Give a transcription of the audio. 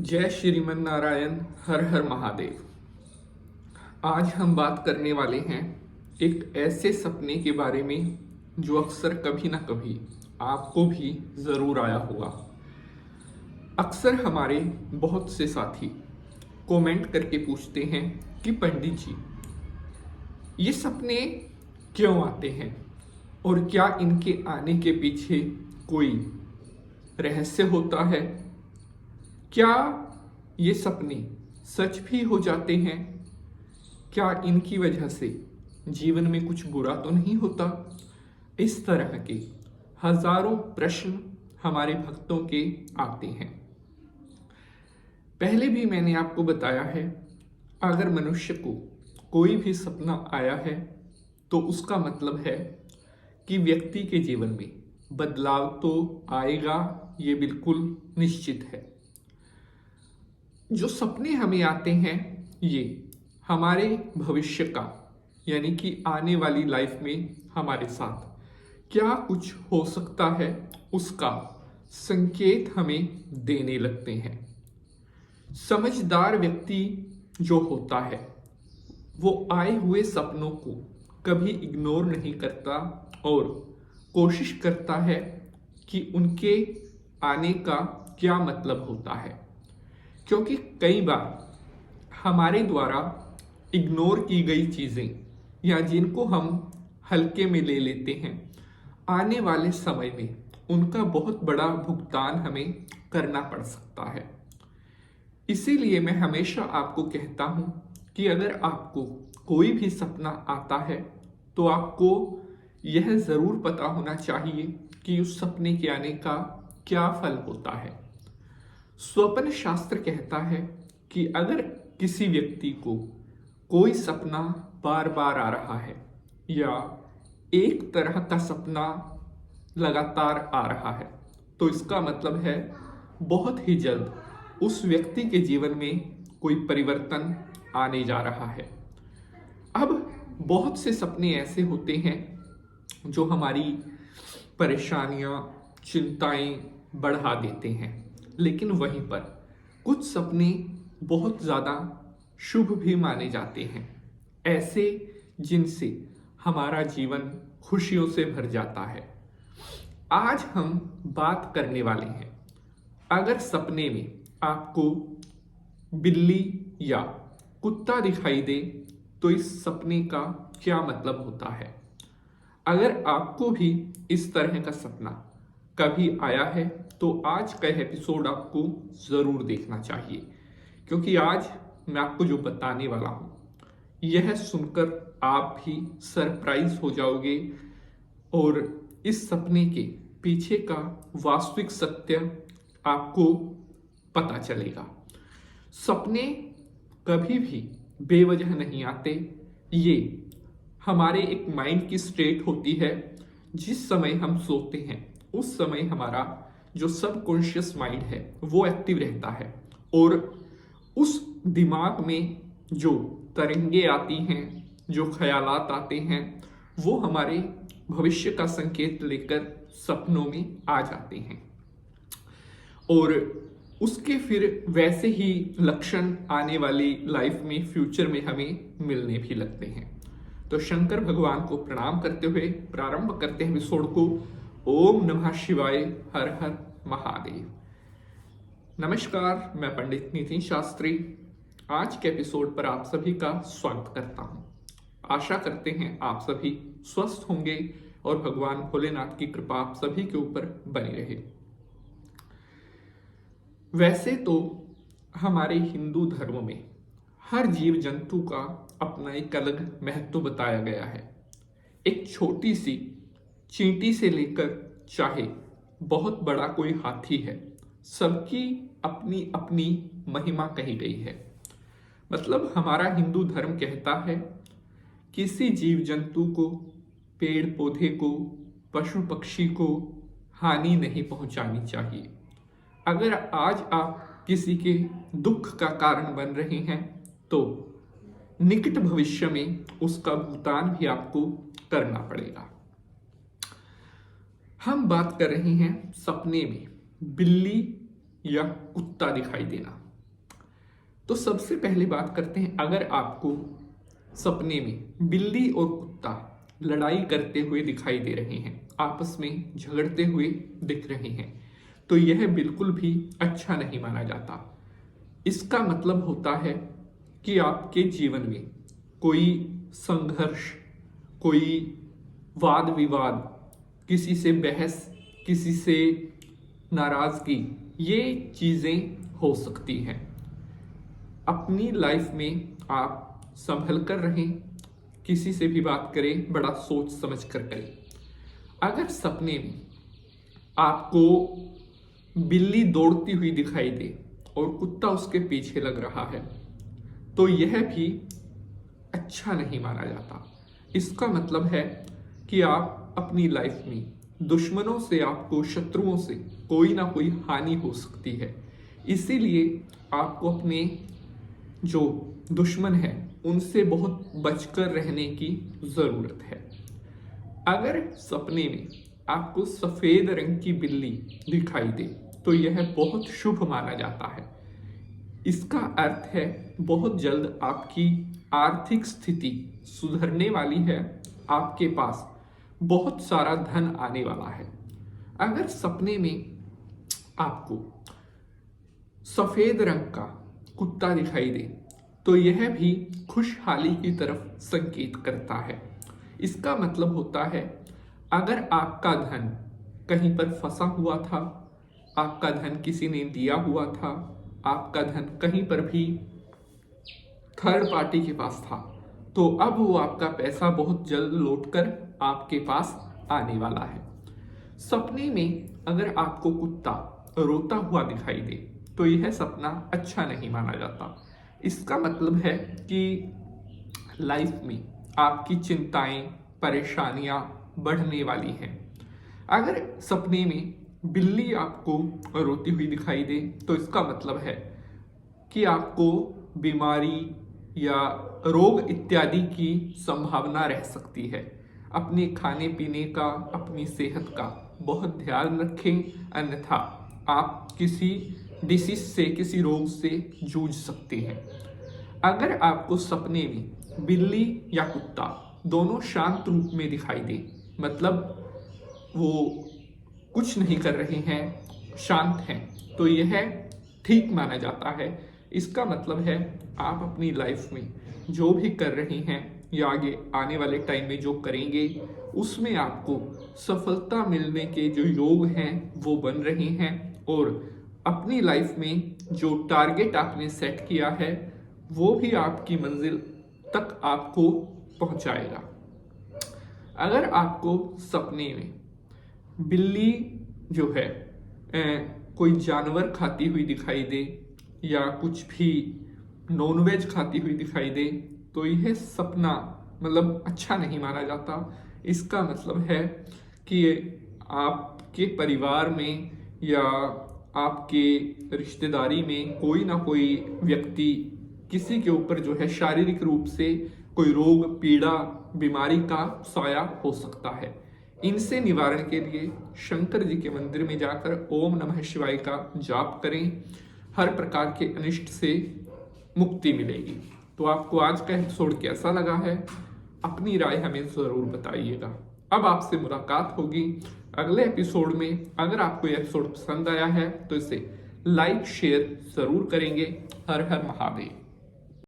जय श्रीमन नारायण। हर हर महादेव। आज हम बात करने वाले हैं एक ऐसे सपने के बारे में जो अक्सर कभी ना कभी आपको भी ज़रूर आया होगा। अक्सर हमारे बहुत से साथी कमेंट करके पूछते हैं कि पंडित जी, ये सपने क्यों आते हैं और क्या इनके आने के पीछे कोई रहस्य होता है? क्या ये सपने सच भी हो जाते हैं? क्या इनकी वजह से जीवन में कुछ बुरा तो नहीं होता? इस तरह के हजारों प्रश्न हमारे भक्तों के आते हैं। पहले भी मैंने आपको बताया है, अगर मनुष्य को कोई भी सपना आया है तो उसका मतलब है कि व्यक्ति के जीवन में बदलाव तो आएगा, ये बिल्कुल निश्चित है। जो सपने हमें आते हैं ये हमारे भविष्य का, यानी कि आने वाली लाइफ में हमारे साथ क्या कुछ हो सकता है उसका संकेत हमें देने लगते हैं। समझदार व्यक्ति जो होता है वो आए हुए सपनों को कभी इग्नोर नहीं करता और कोशिश करता है कि उनके आने का क्या मतलब होता है, क्योंकि कई बार हमारे द्वारा इग्नोर की गई चीज़ें या जिनको हम हल्के में ले लेते हैं, आने वाले समय में उनका बहुत बड़ा भुगतान हमें करना पड़ सकता है। इसीलिए मैं हमेशा आपको कहता हूं कि अगर आपको कोई भी सपना आता है तो आपको यह ज़रूर पता होना चाहिए कि उस सपने के आने का क्या फल होता है। स्वप्न शास्त्र कहता है कि अगर किसी व्यक्ति को कोई सपना बार बार आ रहा है या एक तरह का सपना लगातार आ रहा है तो इसका मतलब है बहुत ही जल्द उस व्यक्ति के जीवन में कोई परिवर्तन आने जा रहा है। अब बहुत से सपने ऐसे होते हैं जो हमारी परेशानियां, चिंताएं बढ़ा देते हैं, लेकिन वहीं पर कुछ सपने बहुत ज़्यादा शुभ भी माने जाते हैं, ऐसे जिनसे हमारा जीवन खुशियों से भर जाता है। आज हम बात करने वाले हैं, अगर सपने में आपको बिल्ली या कुत्ता दिखाई दे तो इस सपने का क्या मतलब होता है। अगर आपको भी इस तरह का सपना कभी आया है तो आज का एपिसोड आपको ज़रूर देखना चाहिए, क्योंकि आज मैं आपको जो बताने वाला हूँ यह सुनकर आप भी सरप्राइज हो जाओगे और इस सपने के पीछे का वास्तविक सत्य आपको पता चलेगा। सपने कभी भी बेवजह नहीं आते, ये हमारे एक माइंड की स्टेट होती है। जिस समय हम सोते हैं उस समय हमारा जो सबकॉन्शियस माइंड है वो एक्टिव रहता है और उस दिमाग में जो तरंगे आती हैं, जो ख्यालात आते हैं, वो हमारे भविष्य का संकेत लेकर सपनों में आ जाते हैं और उसके फिर वैसे ही लक्षण आने वाली लाइफ में, फ्यूचर में हमें मिलने भी लगते हैं। तो शंकर भगवान को प्रणाम करते हुए प्रारंभ करते हैं एपिसोड को। ओम नमः शिवाय, हर हर महादेव। नमस्कार, मैं पंडित नितिन शास्त्री आज के एपिसोड पर आप सभी का स्वागत करता हूं। आशा करते हैं आप सभी स्वस्थ होंगे और भगवान भोलेनाथ की कृपा आप सभी के ऊपर बनी रहे। वैसे तो हमारे हिंदू धर्म में हर जीव जंतु का अपना एक अलग महत्व बताया गया है। एक छोटी सी चींटी से लेकर चाहे बहुत बड़ा कोई हाथी है, सबकी अपनी अपनी महिमा कही गई है। मतलब हमारा हिंदू धर्म कहता है किसी जीव जंतु को, पेड़ पौधे को, पशु पक्षी को हानि नहीं पहुंचानी चाहिए। अगर आज आप किसी के दुख का कारण बन रहे हैं तो निकट भविष्य में उसका भुगतान भी आपको करना पड़ेगा। हम बात कर रहे हैं सपने में बिल्ली या कुत्ता दिखाई देना। तो सबसे पहले बात करते हैं, अगर आपको सपने में बिल्ली और कुत्ता लड़ाई करते हुए दिखाई दे रहे हैं, आपस में झगड़ते हुए दिख रहे हैं, तो यह बिल्कुल भी अच्छा नहीं माना जाता। इसका मतलब होता है कि आपके जीवन में कोई संघर्ष, कोई वाद विवाद, किसी से बहस, किसी से नाराजगी, ये चीजें हो सकती हैं। अपनी लाइफ में आप संभल कर रहें, किसी से भी बात करें बड़ा सोच समझ कर करें। अगर सपने में आपको बिल्ली दौड़ती हुई दिखाई दे और कुत्ता उसके पीछे लग रहा है, तो यह भी अच्छा नहीं माना जाता। इसका मतलब है कि आप अपनी लाइफ में दुश्मनों से, आपको शत्रुओं से कोई ना कोई हानि हो सकती है। इसीलिए आपको अपने जो दुश्मन है उनसे बहुत बचकर रहने की ज़रूरत है। अगर सपने में आपको सफ़ेद रंग की बिल्ली दिखाई दे तो यह बहुत शुभ माना जाता है। इसका अर्थ है बहुत जल्द आपकी आर्थिक स्थिति सुधरने वाली है, आपके पास बहुत सारा धन आने वाला है। अगर सपने में आपको सफेद रंग का कुत्ता दिखाई दे तो यह भी खुशहाली की तरफ संकेत करता है। इसका मतलब होता है, अगर आपका धन कहीं पर फंसा हुआ था, आपका धन किसी ने दिया हुआ था, आपका धन कहीं पर भी थर्ड पार्टी के पास था, तो अब वो आपका पैसा बहुत जल्द लौटकर आपके पास आने वाला है। सपने में अगर आपको कुत्ता रोता हुआ दिखाई दे तो यह सपना अच्छा नहीं माना जाता। इसका मतलब है कि लाइफ में आपकी चिंताएं, परेशानियां बढ़ने वाली हैं। अगर सपने में बिल्ली आपको रोती हुई दिखाई दे तो इसका मतलब है कि आपको बीमारी या रोग इत्यादि की संभावना रह सकती है। अपने खाने पीने का, अपनी सेहत का बहुत ध्यान रखें, अन्यथा आप किसी डिसीज से, किसी रोग से जूझ सकते हैं। अगर आपको सपने में बिल्ली या कुत्ता दोनों शांत रूप में दिखाई दे, मतलब वो कुछ नहीं कर रहे हैं, शांत हैं, तो यह ठीक माना जाता है। इसका मतलब है आप अपनी लाइफ में जो भी कर रहे हैं या आगे आने वाले टाइम में जो करेंगे उसमें आपको सफलता मिलने के जो योग हैं वो बन रहे हैं, और अपनी लाइफ में जो टारगेट आपने सेट किया है वो भी आपकी मंजिल तक आपको पहुंचाएगा। अगर आपको सपने में बिल्ली जो है कोई जानवर खाती हुई दिखाई दे या कुछ भी नॉनवेज खाती हुई दिखाई दे तो यह सपना मतलब अच्छा नहीं माना जाता। इसका मतलब है कि आपके परिवार में या आपके रिश्तेदारी में कोई ना कोई व्यक्ति किसी के ऊपर जो है शारीरिक रूप से कोई रोग, पीड़ा, बीमारी का साया हो सकता है। इनसे निवारण के लिए शंकर जी के मंदिर में जाकर ओम नमः शिवाय का जाप करें, हर प्रकार के अनिष्ट से मुक्ति मिलेगी। तो आपको आज का एपिसोड कैसा लगा है, अपनी राय हमें ज़रूर बताइएगा। अब आपसे मुलाकात होगी अगले एपिसोड में। अगर आपको यह एपिसोड पसंद आया है तो इसे लाइक शेयर ज़रूर करेंगे। हर हर महादेव।